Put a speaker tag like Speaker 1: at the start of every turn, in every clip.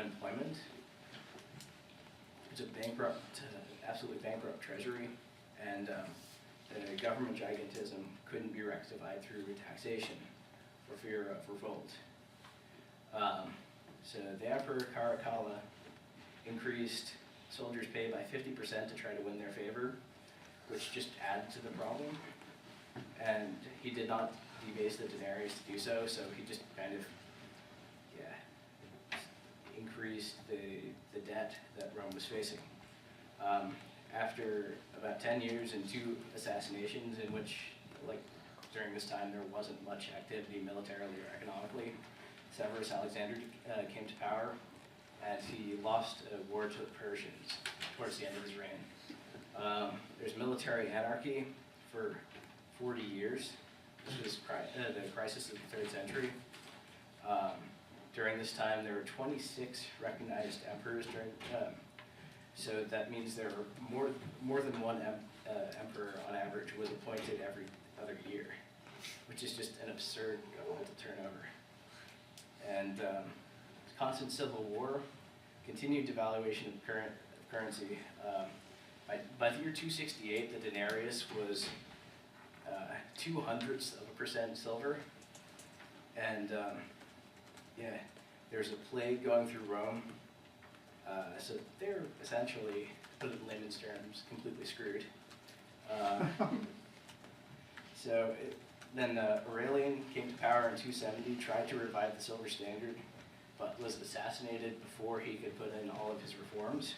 Speaker 1: unemployment. It's a bankrupt, absolutely bankrupt treasury, and the government gigantism couldn't be rectified through taxation for fear of revolt. So the Emperor Caracalla increased soldiers' pay by 50% to try to win their favor, which just added to the problem. And he did not debase the denarius to do so, so he just kind of, increased the debt that Rome was facing. After about 10 years and 2 assassinations in which, like, during this time there wasn't much activity militarily or economically, Severus Alexander came to power, and he lost a war to the Persians towards the end of his reign. There's military anarchy for 40 years. This was the crisis of the 3rd century. During this time, there were 26 recognized emperors. So that means there were more than one emperor on average was appointed every other year, which is just an absurd governmental turnover. And constant civil war, continued devaluation of currency. By the year 268, the denarius was 0.02% silver, and there's a plague going through Rome. So they're essentially, to put it in layman's terms, completely screwed. Then Aurelian came to power in 270, tried to revive the silver standard, but was assassinated before he could put in all of his reforms.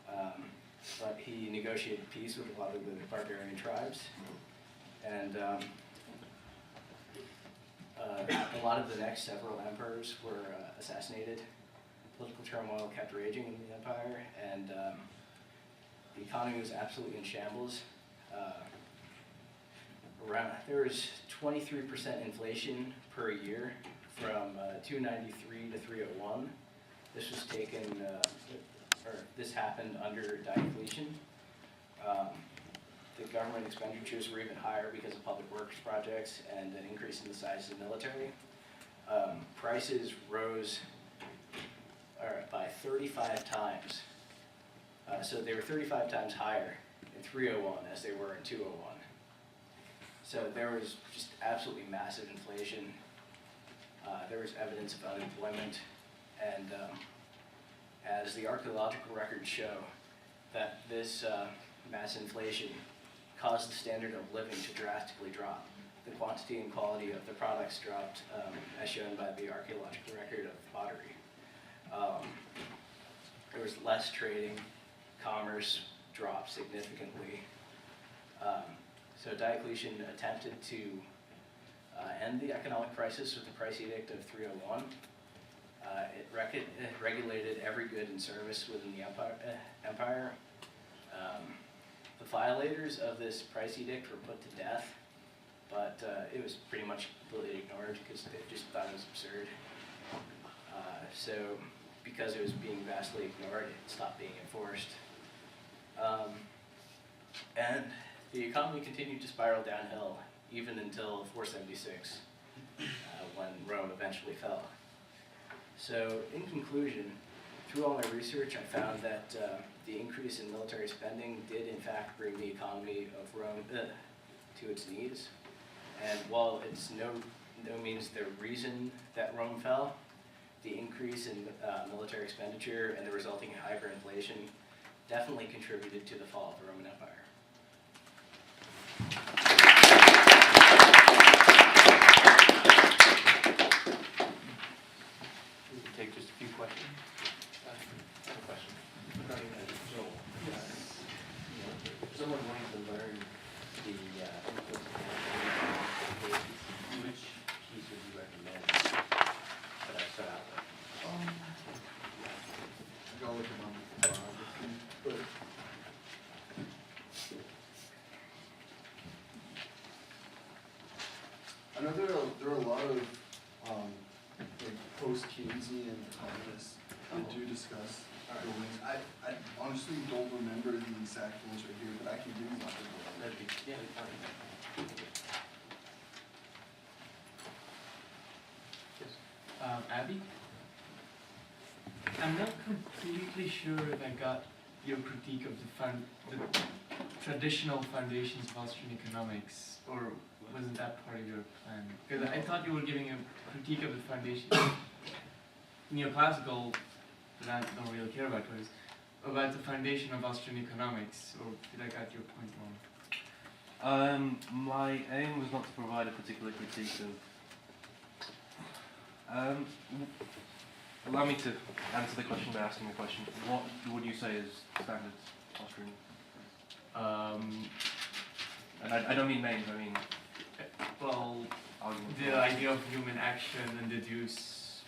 Speaker 1: But he negotiated peace with a lot of the barbarian tribes, and a lot of the next several emperors were assassinated. Political turmoil kept raging in the empire, and the economy was absolutely in shambles. There was 23% inflation per year from 293 to 301. This was taken, this happened under Diocletian. The government expenditures were even higher because of public works projects and an increase in the size of the military. Prices rose by 35 times. So they were 35 times higher in 301 as they were in 201. So there was just absolutely massive inflation. There was evidence of unemployment, and as the archaeological records show, that this mass inflation caused the standard of living to drastically drop. The quantity and quality of the products dropped, as shown by the archaeological record of pottery. There was less trading, commerce dropped significantly. So Diocletian attempted to end the economic crisis with the price edict of 301. It regulated every good and service within the empire. The violators of this price edict were put to death, but it was pretty much completely ignored because they just thought it was absurd. So because it was being vastly ignored, it stopped being enforced. And the economy continued to spiral downhill even until 476, when Rome eventually fell. So in conclusion, through all my research, I found that the increase in military spending did in fact bring the economy of Rome to its knees. And while it's no means the reason that Rome fell, the increase in military expenditure and the resulting hyperinflation definitely contributed to the fall of the Roman Empire.
Speaker 2: We can take just a few questions. I have a question. Regarding that, so, if someone wanting to learn the inputs and which piece would you recommend that I start out with?
Speaker 3: I gotta look at my biography, but I know there are a lot of like post-Keynesian economists that do discuss buildings. I honestly don't remember the exact ones right here, but I can give you my
Speaker 2: That'd be, yeah, fine.
Speaker 4: Abby? I'm not completely sure if I got your critique of the traditional foundations of Austrian economics, or wasn't that part of your plan? Because I thought you were giving a critique of the foundation neoclassical, that I don't really care about, was about the foundation of Austrian economics, or did I get your point wrong?
Speaker 2: My aim was not to provide a particular critique of. Allow me to answer the question by asking a question. What would you say is standard Austrian? And I don't mean names, I mean
Speaker 4: Well,
Speaker 2: arguments.
Speaker 4: the idea of human action and deduce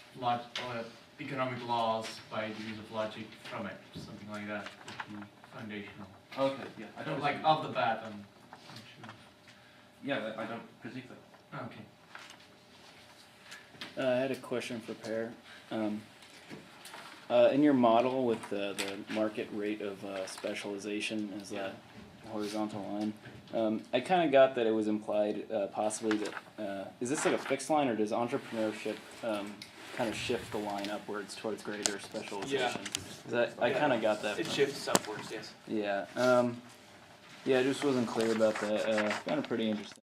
Speaker 4: economic laws by the use of logic from it, something like that would be foundational.
Speaker 2: Okay, yeah, I don't
Speaker 4: Like
Speaker 2: disagree.
Speaker 4: off the bat, I'm sure.
Speaker 2: Yeah, I don't critique that.
Speaker 4: Okay.
Speaker 5: I had a question for Per. In your model with the market rate of specialization as a horizontal line, I kind of got that it was implied possibly that, is this like a fixed line, or does entrepreneurship kind of shift the line upwards towards greater specialization? I kind of got that.
Speaker 6: It shifts upwards, yes.
Speaker 5: Yeah. Yeah, I just wasn't clear about that. Kind of pretty interesting.